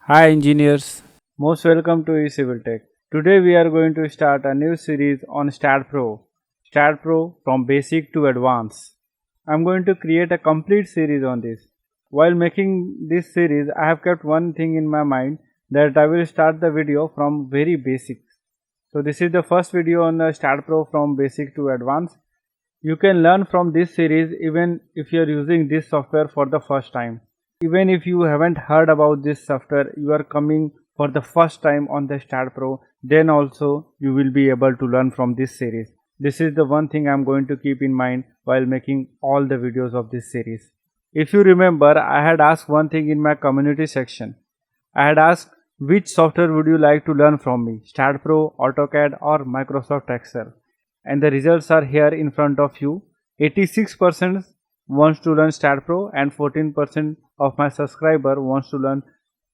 Hi engineers, most welcome to eCivil Tech. Today we are going to start a new series on STAT Pro from basic to advanced. I am going to create a complete series on this. While making this series, I have kept one thing in my mind that I will start the video from very basic. So this is the first video on the STAT Pro from basic to advanced. You can learn from this series even if you are using this software for the first time. Even if you haven't heard about this software, you are coming for the first time on the STAT Pro, then also you will be able to learn from this series. This is the one thing I am going to keep in mind while making all the videos of this series. If you remember, I had asked one thing in my community section. I had asked which software would you like to learn from me, STAT Pro, AutoCAD or Microsoft Excel. And the results are here in front of you. 86% wants to learn STAT Pro and 14% of my subscriber wants to learn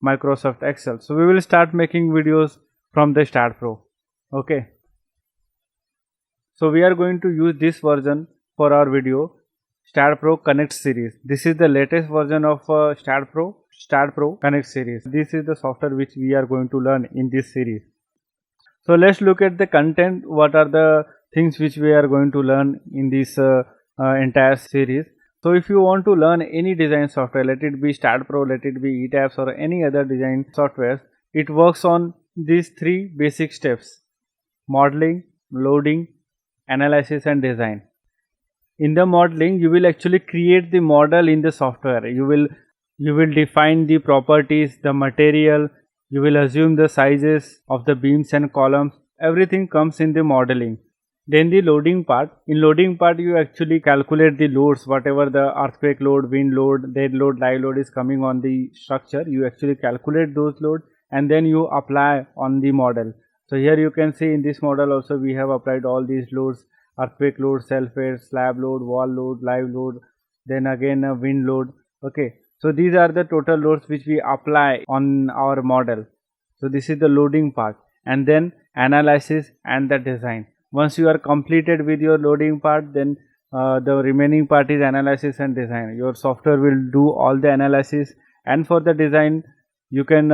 Microsoft Excel. So we will start making videos from the STAT Pro. Okay. So we are going to use this version for our video, STAT Pro Connect series. This is the latest version of STAT Pro Connect series. This is the software which we are going to learn in this series. So let's look at the content. What are the things which we are going to learn in this entire series? So if you want to learn any design software, let it be STAT Pro, let it be ETABS or any other design software, it works on these three basic steps: modeling, loading, analysis and design. In the modeling, you will actually create the model in the software. You will define the properties, the material, you will assume the sizes of the beams and columns. Everything comes in the modeling. Then the loading part. In loading part, you actually calculate the loads, whatever the earthquake load, wind load, dead load, live load is coming on the structure. You actually calculate those loads and then you apply on the model. So here you can see in this model also we have applied all these loads: earthquake load, self-weight, slab load, wall load, live load, then again a wind load. Okay. So these are the total loads which we apply on our model. So this is the loading part, and then analysis and the design. Once you are completed with your loading part, then the remaining part is analysis and design. Your software will do all the analysis, and for the design you can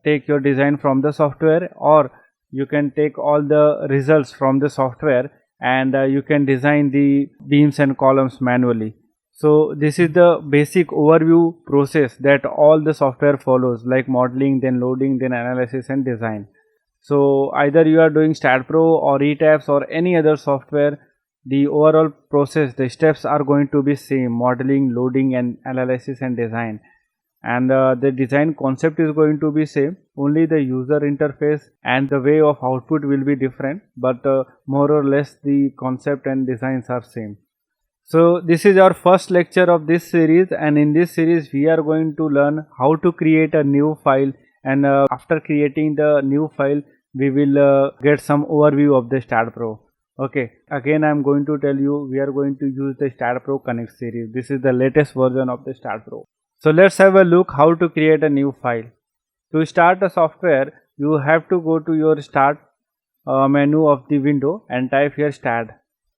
take your design from the software, or you can take all the results from the software and you can design the beams and columns manually. So this is the basic overview process that all the software follows, like modeling, then loading, then analysis and design. So either you are doing STAT Pro or ETABS or any other software, the overall process, the steps are going to be same: modeling, loading and analysis and design. And the design concept is going to be same, only the user interface and the way of output will be different, but more or less the concept and designs are same. So this is our first lecture of this series, and in this series we are going to learn how to create a new file, and after creating the new file we will get some overview of the STAT Pro. Okay, again I am going to tell you, we are going to use the STAT Pro Connect series. This is the latest version of the STAT Pro. So let's have a look how to create a new file. To start a software, you have to go to your start menu of the window and type here STAT.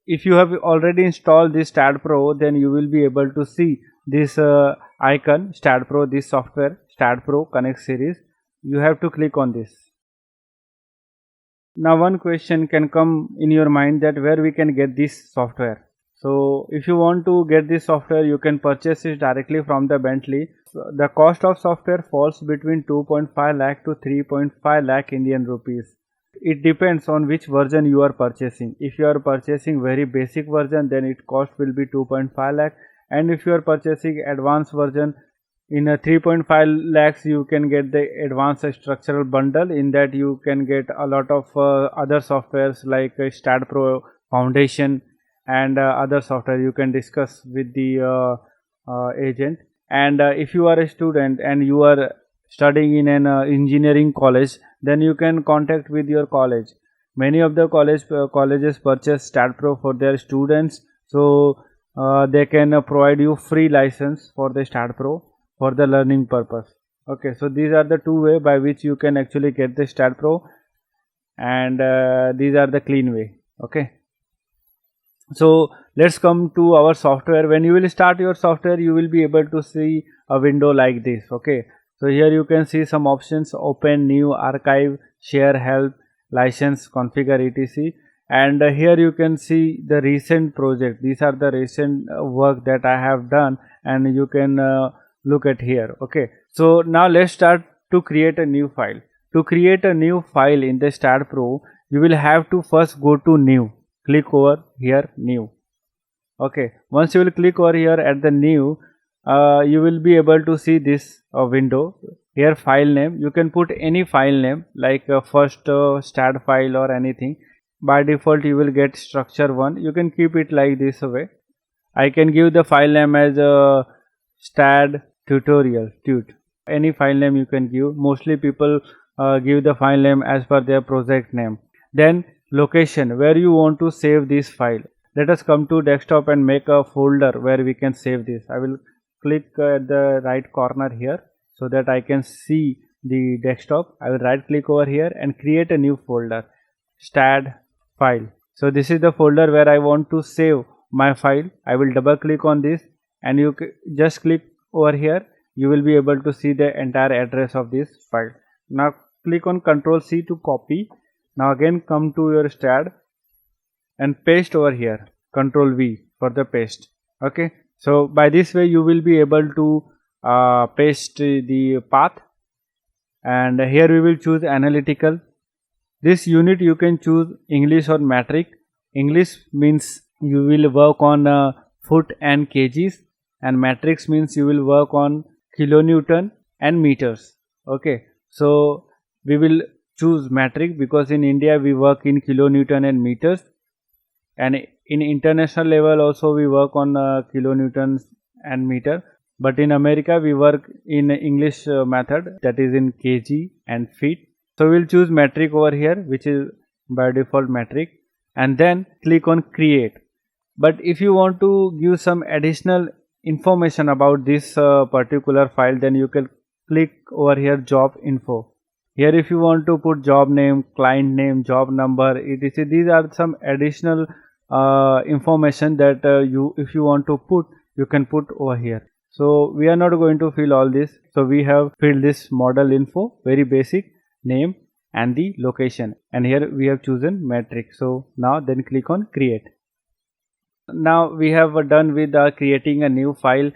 If you have already installed this STAT Pro, then you will be able to see this icon, STAT Pro, this software, STAT Pro Connect series. You have to click on this. Now one question can come in your mind, that where we can get this software. So if you want to get this software, you can purchase it directly from the Bentley. So the cost of software falls between 2.5 lakh to 3.5 lakh Indian rupees. It depends on which version you are purchasing. If you are purchasing very basic version, then it cost will be 2.5 lakh, and if you are purchasing advanced version, in a 3.5 lakhs you can get the advanced structural bundle. In that you can get a lot of other softwares like STAT Pro Foundation and other software you can discuss with the agent. And if you are a student and you are studying in an engineering college, then you can contact with your college. Many of the colleges purchase STAT Pro for their students, so they can provide you free license for the STAT Pro for the learning purpose. Okay, so these are the two way by which you can actually get the STAT Pro, and these are the clean way. Okay, so let's come to our software. When you will start your software, you will be able to see a window like this. Okay, So here you can see some options: open, new, archive, share, help, license, configure, etc. And here you can see the recent project. These are the recent work that I have done, and you can look at here. Okay, so now let's start to create a new file. To create a new file in the Start Pro, you will have to first go to new. Click over here, new. Okay, once you will click over here at the new, you will be able to see this window. Here file name, you can put any file name like first start file or anything. By default you will get structure1. You can keep it like this way. I can give the file name as stad tutorial tut. Any file name you can give. Mostly people give the file name as per their project name. Then location, where you want to save this file. Let us come to desktop and make a folder where we can save this. I will click at the right corner here so that I can see the desktop. I will right click over here and create a new folder, stad file. So this is the folder where I want to save my file. I will double click on this and you just click over here. You will be able to see the entire address of this file. Now click on Ctrl C to copy. Now again come to your stad and paste over here. Ctrl V for the paste. Okay, so by this way you will be able to paste the path, and here we will choose analytical. This unit you can choose English or metric. English means you will work on foot and kgs, and metrics means you will work on kilonewton and meters. Okay, so we will choose metric because in India we work in kilonewton and meters, and in international level also we work on kilonewtons and meter, but in America we work in English method, that is in kg and feet. So we'll choose metric over here, which is by default metric, and then click on create. But if you want to give some additional information about this particular file, then you can click over here job info. Here if you want to put job name, client name, job number, etc. These are some additional information that if you want to put, you can put over here. So we are not going to fill all this. So we have filled this model info, very basic, name and the location, and here we have chosen metric. So now then click on create. Now we have done with creating a new file.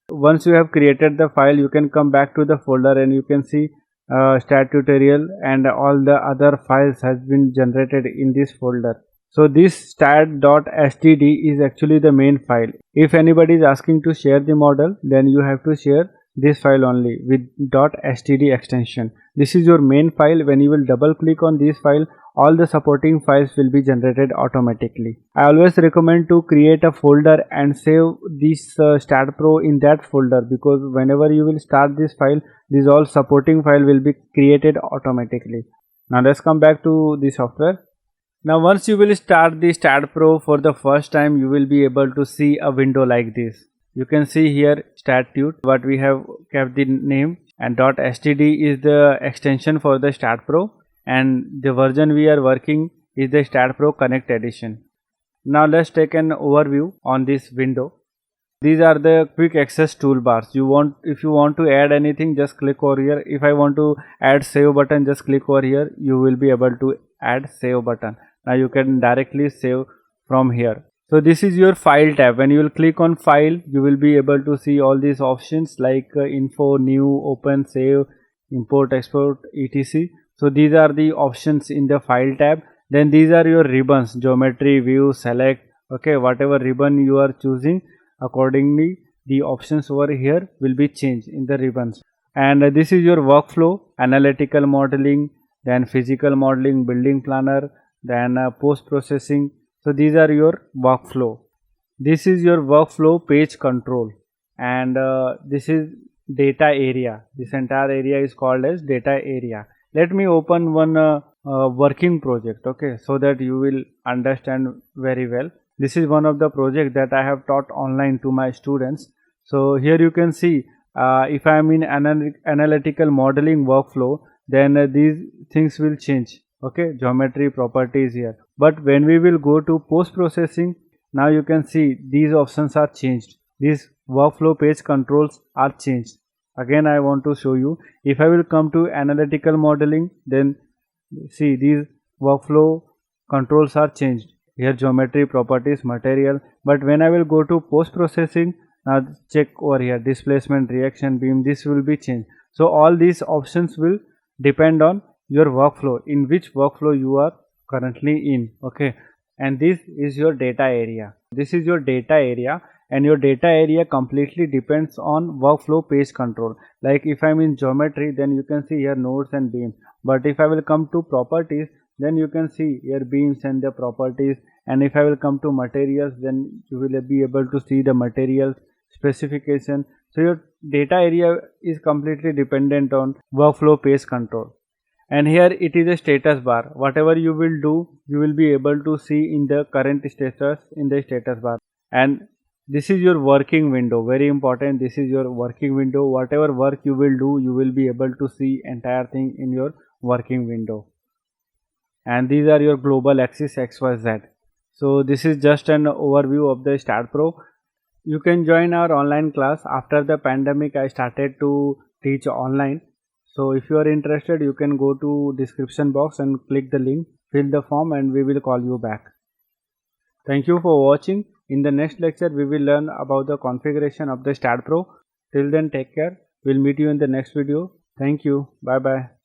Once you have created the file, you can come back to the folder and you can see stat tutorial and all the other files has been generated in this folder. So this stat.std is actually the main file. If anybody is asking to share the model, then you have to share this file only with .std extension. This is your main file. When you will double click on this file, all the supporting files will be generated automatically. I always recommend to create a folder and save this Start Pro in that folder, because whenever you will start this file, these all supporting file will be created automatically. Now let's come back to the software. Now once you will start the Start Pro for the first time, you will be able to see a window like this. You can see here StatTut, what we have kept the name, and .std is the extension for the Start Pro, and the version we are working is the Start Pro Connect edition. Now let's take an overview on this window. These are the quick access toolbars. If you want to add anything, just click over here. If I want to add save button, just click over here. You will be able to add save button. Now you can directly save from here. So this is your file tab. When you will click on file, you will be able to see all these options like info, new, open, save, import, export, etc. So these are the options in the file tab. Then these are your ribbons: geometry, view, select. Okay, whatever ribbon you are choosing, accordingly the options over here will be changed in the ribbons. And this is your workflow: analytical modeling, then physical modeling, building planner, then post processing. So these are your workflow. This is your workflow page control, and this is data area. This entire area is called as data area. Let me open one working project, okay, so that you will understand very well. This is one of the projects that I have taught online to my students. So here you can see if I am in analytical modeling workflow, then these things will change. Okay, geometry, properties here. But when we will go to post processing, now you can see these options are changed. These workflow page controls are changed. Again I want to show you. If I will come to analytical modeling, then see these workflow controls are changed. Here geometry, properties, material. But when I will go to post processing, now check over here displacement, reaction beam, this will be changed. So all these options will depend on your workflow, in which workflow you are currently in. Okay, and this is your data area. This is your data area, and your data area completely depends on workflow page control. Like if I'm in geometry, then you can see here nodes and beams. But if I will come to properties, then you can see here beams and the properties. And if I will come to materials, then you will be able to see the materials specification. So your data area is completely dependent on workflow page control. And here it is a status bar. Whatever you will do, you will be able to see in the current status in the status bar. And this is your working window, very important. This is your working window. Whatever work you will do, you will be able to see entire thing in your working window. And these are your global axis XYZ. So this is just an overview of the StatPro. You can join our online class. After the pandemic, I started to teach online. So if you are interested, you can go to description box and click the link, fill the form, and we will call you back. Thank you for watching. In the next lecture, we will learn about the configuration of the StatPro. Till then, take care. We'll meet you in the next video. Thank you. Bye bye.